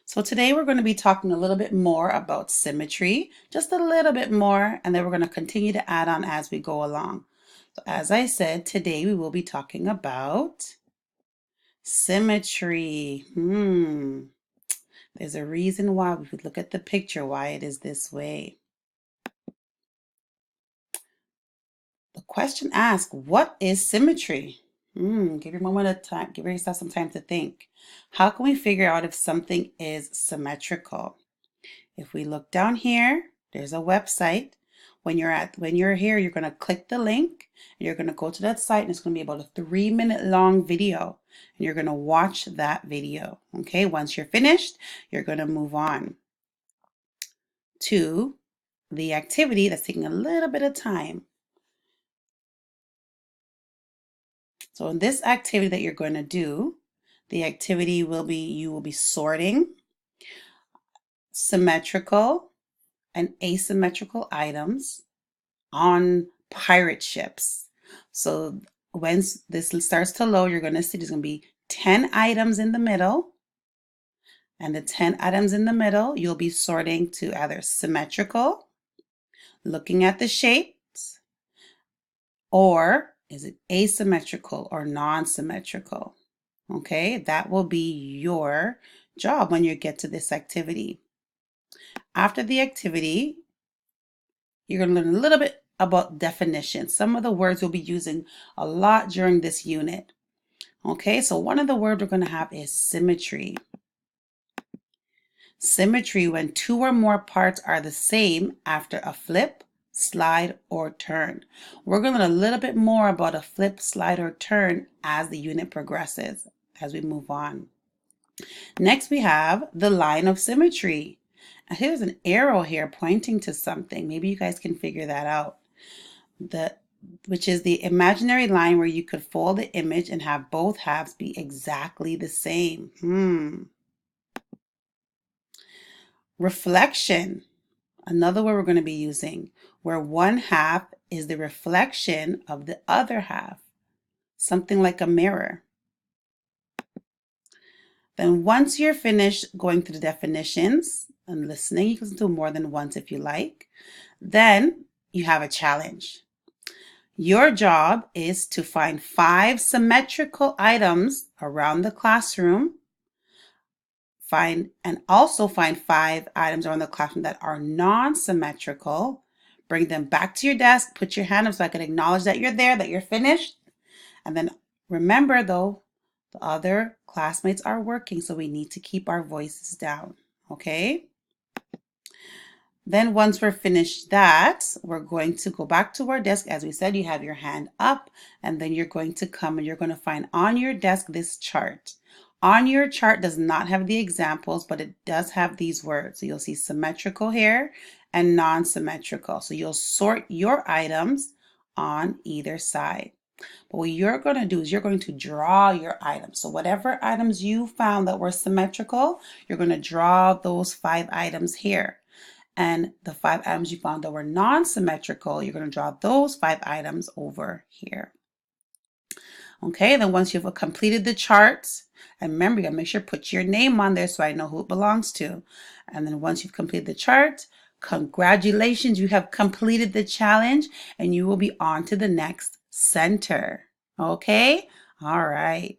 So today we're going to be talking a little bit more about symmetry, just a little bit more, and then we're going to continue to add on as we go along. So as I said, today we will be talking about symmetry. There's a reason why, if we look at the picture, why it is this way. The question asks, what is symmetry? Give your moment of time, give yourself some time to think. How can we figure out if something is symmetrical? If we look down here, there's a website. When you're here, you're going to click the link and you're going to go to that site, and it's going to be about a 3-minute long video, and you're going to watch that video. Okay, once you're finished, you're going to move on to the activity that's taking a little bit of time. So in this activity that you're going to do, the activity will be, you will be sorting symmetrical and asymmetrical items on pirate ships. So when this starts to load, you're going to see there's going to be 10 items in the middle. And the 10 items in the middle, you'll be sorting to either symmetrical, looking at the shapes, or is it asymmetrical or non-symmetrical? Okay, that will be your job when you get to this activity. After the activity, you're going to learn a little bit about definitions. Some of the words we'll be using a lot during this unit. Okay, so one of the words we're going to have is symmetry. Symmetry when two or more parts are the same after a flip, slide, or turn. We're going to learn a little bit more about a flip, slide, or turn as the unit progresses, as we move on. Next, we have the line of symmetry. Now, here's an arrow here pointing to something. Maybe you guys can figure that out. Which is the imaginary line where you could fold the image and have both halves be exactly the same. Reflection, another word we're going to be using, where one half is the reflection of the other half, something like a mirror. Then once you're finished going through the definitions and listening, you can do more than once if you like, then you have a challenge. Your job is to find 5 symmetrical items around the classroom. Also find 5 items around the classroom that are non-symmetrical. Bring them back to your desk, put your hand up so I can acknowledge that you're there, that you're finished. And then remember though, the other classmates are working, so we need to keep our voices down, okay? Then once we're finished that, we're going to go back to our desk. As we said, you have your hand up, and then you're going to come and you're going to find on your desk this chart. On your chart does not have the examples, but it does have these words. So you'll see symmetrical here and non-symmetrical. So you'll sort your items on either side. But what you're going to do is you're going to draw your items. So whatever items you found that were symmetrical, you're going to draw those 5 items here. And the 5 items you found that were non-symmetrical, you're going to draw those 5 items over here. Okay, then once you've completed the charts, and remember, you gotta make sure to put your name on there so I know who it belongs to. And then once you've completed the chart, congratulations, you have completed the challenge and you will be on to the next center. Okay, all right.